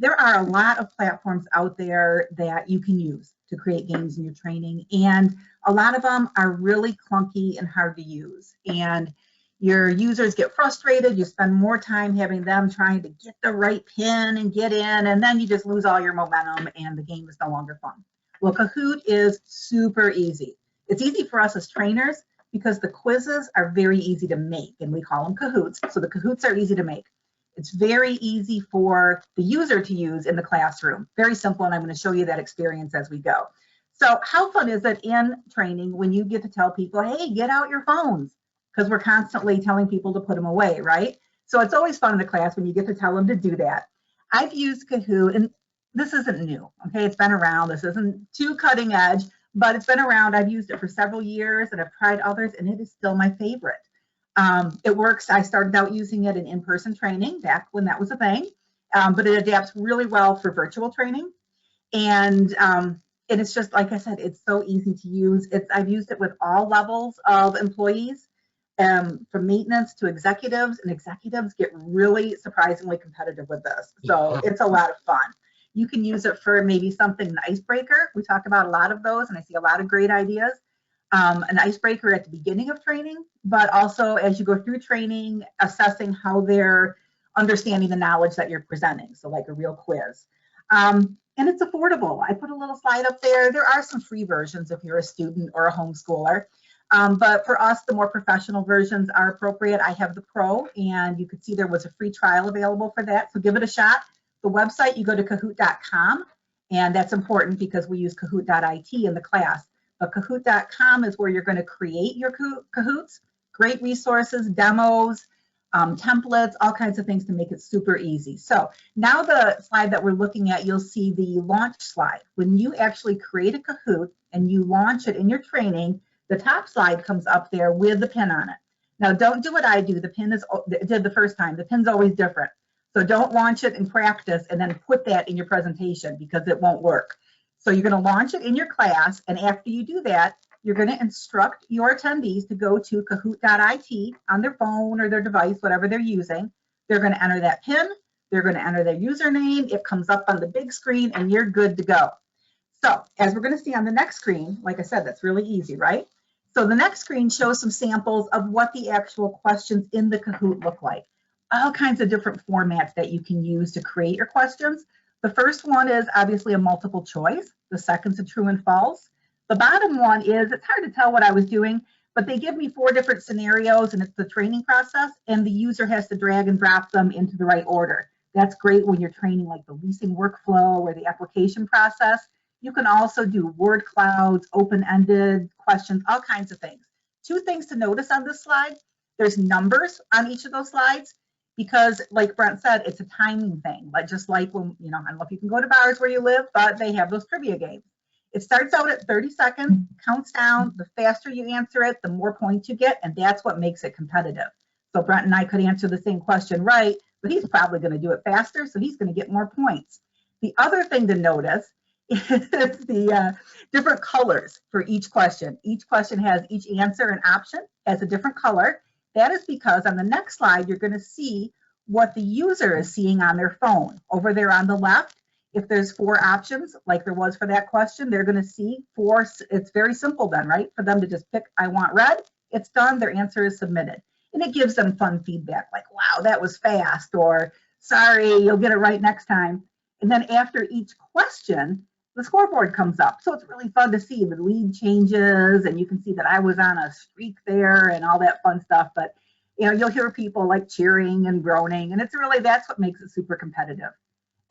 [SPEAKER 3] There are a lot of platforms out there that you can use to create games in your training, and a lot of them are really clunky and hard to use, and your users get frustrated. You spend more time having them trying to get the right pin and get in, and then you just lose all your momentum and the game is no longer fun. Well, Kahoot is super easy. It's easy for us as trainers because the quizzes are very easy to make, and we call them Kahoots. So the Kahoots are easy to make. It's very easy for the user to use in the classroom. Very simple, and I'm going to show you that experience as we go. So how fun is it in training when you get to tell people, hey, get out your phones? Because we're constantly telling people to put them away, right? So it's always fun in the class when you get to tell them to do that. I've used Kahoot, and this isn't new, okay? It's been around. This isn't too cutting edge, but it's been around. I've used it for several years, and I've tried others, and it is still my favorite. It works. I started out using it in in-person training back when that was a thing, but it adapts really well for virtual training. And it's just, like I said, it's so easy to use. I've used it with all levels of employees, from maintenance to executives, and executives get really surprisingly competitive with this. So it's a lot of fun. You can use it for maybe something, an icebreaker. We talk about a lot of those, and I see a lot of great ideas. An icebreaker at the beginning of training, but also as you go through training, assessing how they're understanding the knowledge that you're presenting. So like a real quiz. And it's affordable. I put a little slide up there. There are some free versions if you're a student or a homeschooler. But for us, the more professional versions are appropriate. I have the Pro, and you could see there was a free trial available for that. So give it a shot. The website, you go to Kahoot.com, and that's important because we use Kahoot.it in the class. But Kahoot.com is where you're going to create your Kahoots. Great resources, demos, templates, all kinds of things to make it super easy. So now the slide that we're looking at, you'll see the launch slide. When you actually create a Kahoot and you launch it in your training, the top slide comes up there with the pin on it. Now don't do what I do. The pin did the first time. The pin's always different. So don't launch it in practice and then put that in your presentation, because it won't work. So you're going to launch it in your class, and after you do that, you're going to instruct your attendees to go to Kahoot.it on their phone or their device, whatever they're using. They're going to enter that PIN. They're going to enter their username. It comes up on the big screen and you're good to go. So as we're going to see on the next screen, like I said, that's really easy, right? So the next screen shows some samples of what the actual questions in the Kahoot look like. All kinds of different formats that you can use to create your questions. The first one is obviously a multiple choice. The second's a true and false. The bottom one is, it's hard to tell what I was doing, but they give me 4 different scenarios and it's the training process and the user has to drag and drop them into the right order. That's great when you're training like the leasing workflow or the application process. You can also do word clouds, open-ended questions, all kinds of things. 2 things to notice on this slide. There's numbers on each of those slides because like Brent said, it's a timing thing. But just like when, I don't know if you can go to bars where you live, but they have those trivia games. It starts out at 30 seconds, counts down. The faster you answer it, the more points you get, and that's what makes it competitive. So Brent and I could answer the same question right, but he's probably going to do it faster, so he's going to get more points. The other thing to notice is the different colors for each question. Each question has each answer and option has a different color. That is because on the next slide, you're going to see what the user is seeing on their phone. Over there on the left, if there's 4 options, like there was for that question, they're going to see 4. It's very simple then, right? For them to just pick, I want red, it's done, their answer is submitted. And it gives them fun feedback like, wow, that was fast, or sorry, you'll get it right next time. And then after each question, the scoreboard comes up. So it's really fun to see the lead changes and you can see that I was on a streak there and all that fun stuff. But you'll hear people like cheering and groaning, and it's really, that's what makes it super competitive.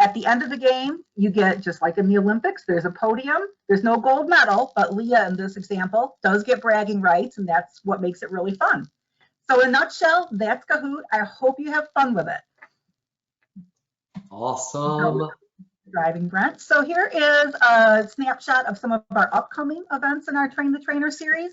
[SPEAKER 3] At the end of the game, you get, just like in the Olympics, there's a podium. There's no gold medal, but Leah in this example does get bragging rights, and that's what makes it really fun. So in a nutshell, that's Kahoot. I hope you have fun with it.
[SPEAKER 2] Awesome.
[SPEAKER 3] Driving Brent. So here is a snapshot of some of our upcoming events in our Train the Trainer series.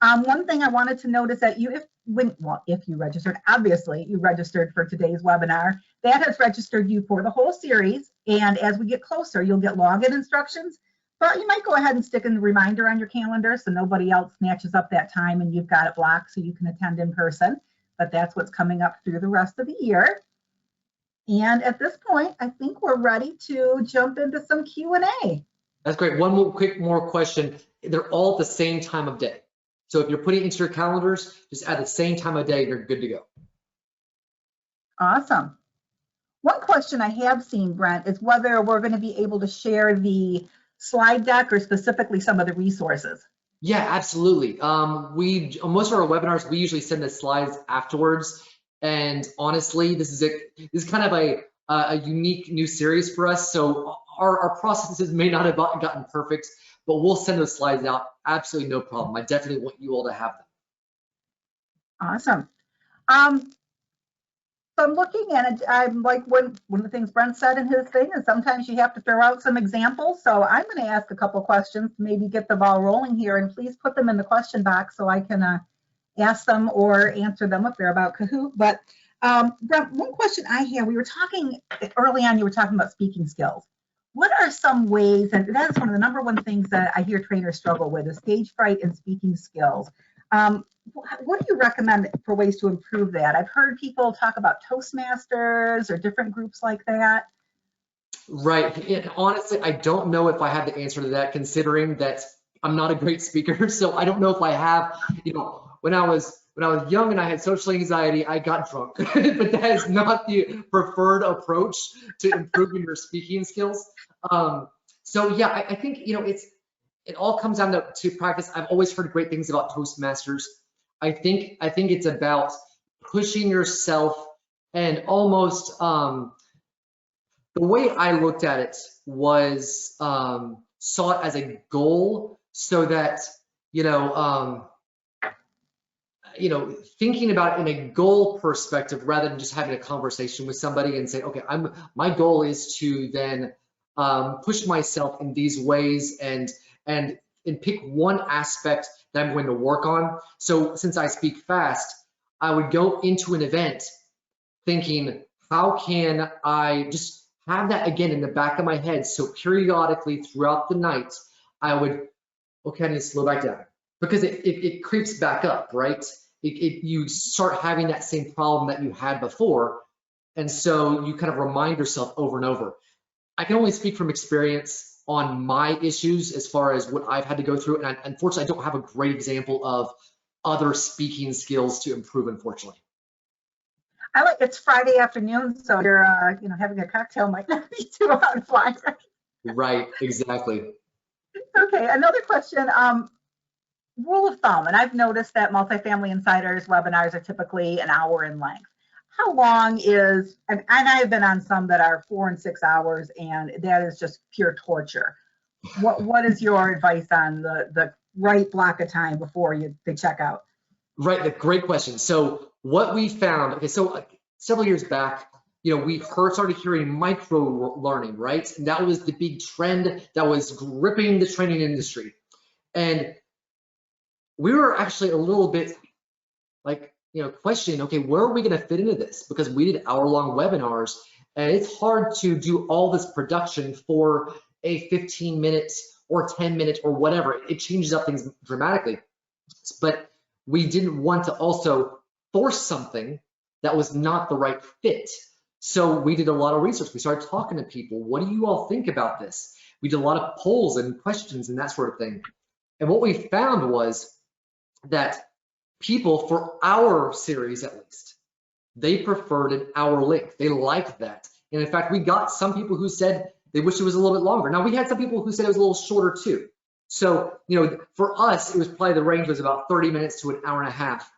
[SPEAKER 3] One thing I wanted to note is that if you registered, obviously you registered for today's webinar, that has registered you for the whole series. And as we get closer, you'll get login instructions, but you might go ahead and stick a reminder on your calendar so nobody else snatches up that time and you've got it blocked so you can attend in person. But that's what's coming up through the rest of the year. And at this point, I think we're ready to jump into some Q&A.
[SPEAKER 2] That's great. One more question. They're all at the same time of day. So if you're putting it into your calendars, just at the same time of day, you're good to go.
[SPEAKER 3] Awesome. One question I have seen, Brent, is whether we're going to be able to share the slide deck or specifically some of the resources.
[SPEAKER 2] Yeah, absolutely. Most of our webinars, we usually send the slides afterwards. And honestly, this is kind of a unique new series for us. So our processes may not have gotten perfect, but we'll send those slides out. Absolutely no problem. I definitely want you all to have them.
[SPEAKER 3] Awesome. So I'm looking at it, I'm like one of the things Brent said in his thing is sometimes you have to throw out some examples. So I'm going to ask a couple questions, maybe get the ball rolling here, and please put them in the question box so I can ask them or answer them if they're about Kahoot. But Brent, one question I have, we were talking early on, you were talking about speaking skills. What are some ways, and that is one of the #1 things that I hear trainers struggle with, is stage fright and speaking skills. What do you recommend for ways to improve that? I've heard people talk about Toastmasters or different groups like that.
[SPEAKER 2] Right. And honestly, I don't know if I have the answer to that, considering that I'm not a great speaker. So I don't know if I have, when I was young and I had social anxiety, I got drunk, but that is not the preferred approach to improving your speaking skills. So yeah, I think, it all comes down to practice. I've always heard great things about Toastmasters. I think it's about pushing yourself, and almost the way I looked at it was saw it as a goal, so that thinking about it in a goal perspective rather than just having a conversation with somebody and say, okay, my goal is to then push myself in these ways and pick one aspect that I'm going to work on. So since I speak fast, I would go into an event thinking, how can I just have that again in the back of my head? So periodically throughout the night, I would, okay, I need to slow back down, because it creeps back up, right? You start having that same problem that you had before. And so you kind of remind yourself over and over. I can only speak from experience on my issues as far as what I've had to go through. And unfortunately, I don't have a great example of other speaking skills to improve, unfortunately.
[SPEAKER 3] It's Friday afternoon, so you're having a cocktail might not be too out of line.
[SPEAKER 2] Right, exactly.
[SPEAKER 3] Okay, another question. Rule of thumb, and I've noticed that Multifamily Insiders webinars are typically an hour in length. How long is, and I've been on some that are 4 and 6 hours, and that is just pure torture. What is your advice on the right block of time before they check out?
[SPEAKER 2] Right, great question. So what we found, okay, so several years back, we started hearing micro learning, right? And that was the big trend that was gripping the training industry. And we were actually a little bit like, questioning, okay, where are we going to fit into this? Because we did hour-long webinars, and it's hard to do all this production for a 15-minute or 10-minute or whatever. It changes up things dramatically. But we didn't want to also force something that was not the right fit. So we did a lot of research. We started talking to people. What do you all think about this? We did a lot of polls and questions and that sort of thing. And what we found was that people, for our series at least, they preferred an hour length. They liked that. And in fact, we got some people who said they wish it was a little bit longer. Now, we had some people who said it was a little shorter too. So, for us, it was probably the range was about 30 minutes to an hour and a half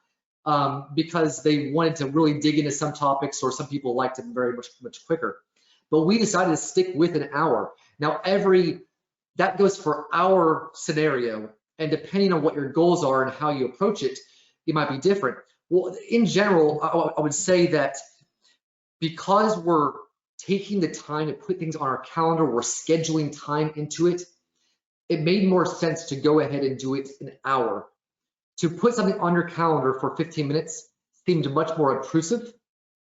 [SPEAKER 2] because they wanted to really dig into some topics, or some people liked it very much quicker. But we decided to stick with an hour. Now, that goes for our scenario, and depending on what your goals are and how you approach it, it might be different. Well, in general, I would say that because we're taking the time to put things on our calendar, we're scheduling time into it, it made more sense to go ahead and do it an hour. To put something on your calendar for 15 minutes seemed much more intrusive,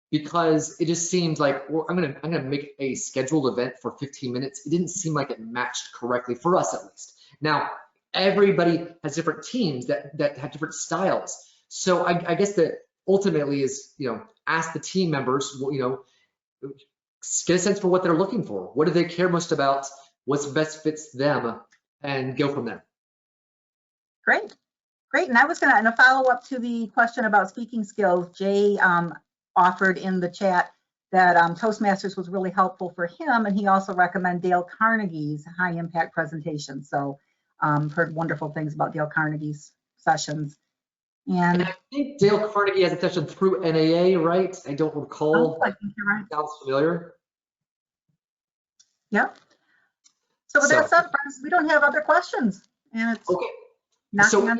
[SPEAKER 2] because it just seemed like, well, I'm gonna make a scheduled event for 15 minutes. It didn't seem like it matched correctly for us, at least. Now, everybody has different teams that have different styles. So I guess that ultimately is, ask the team members, get a sense for what they're looking for. What do they care most about? What's best fits them, and go from there.
[SPEAKER 3] Great. And I was going to follow up to the question about speaking skills. Jay offered in the chat that Toastmasters was really helpful for him, and he also recommended Dale Carnegie's high impact presentation. So heard wonderful things about Dale Carnegie's sessions. And
[SPEAKER 2] I think Dale Carnegie has a session through NAA, right? I don't recall.
[SPEAKER 3] I think you're right.
[SPEAKER 2] Sounds familiar.
[SPEAKER 3] Yep. So with that said, friends, we don't have other questions. And it's
[SPEAKER 2] okay.
[SPEAKER 3] knocking
[SPEAKER 2] So
[SPEAKER 3] on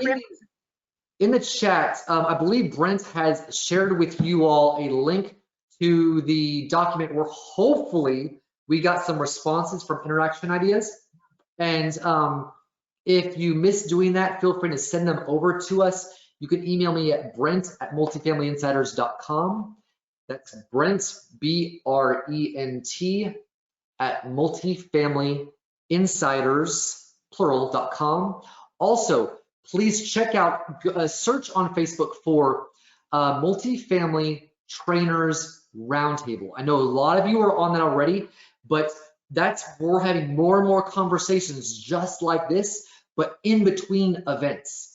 [SPEAKER 2] in the chat, I believe Brent has shared with you all a link to the document where hopefully we got some responses from Interaction Ideas. And if you miss doing that, feel free to send them over to us. You can email me at brent@multifamilyinsiders.com. That's Brent, B-R-E-N-T, at multifamilyinsiders.com. Also, please check out, search on Facebook for Multifamily Trainers Roundtable. I know a lot of you are on that already, but we're having more and more conversations just like this, but in between events.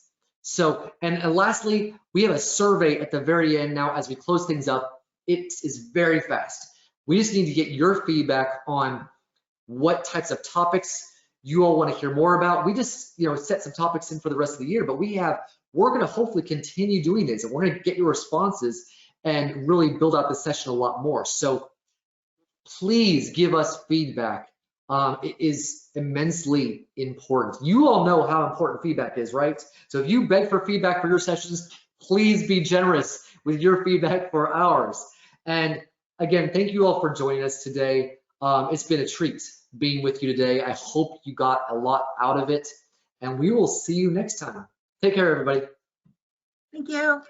[SPEAKER 2] So, and lastly, we have a survey at the very end now as we close things up. It is very fast. We just need to get your feedback on what types of topics you all want to hear more about. We just, set some topics in for the rest of the year, but we're going to hopefully continue doing this, and we're going to get your responses and really build out the session a lot more. So please give us feedback. It is immensely important. You all know how important feedback is, right? So if you beg for feedback for your sessions, please be generous with your feedback for ours. And again, thank you all for joining us today. It's been a treat being with you today. I hope you got a lot out of it, and we will see you next time. Take care, everybody.
[SPEAKER 3] Thank you.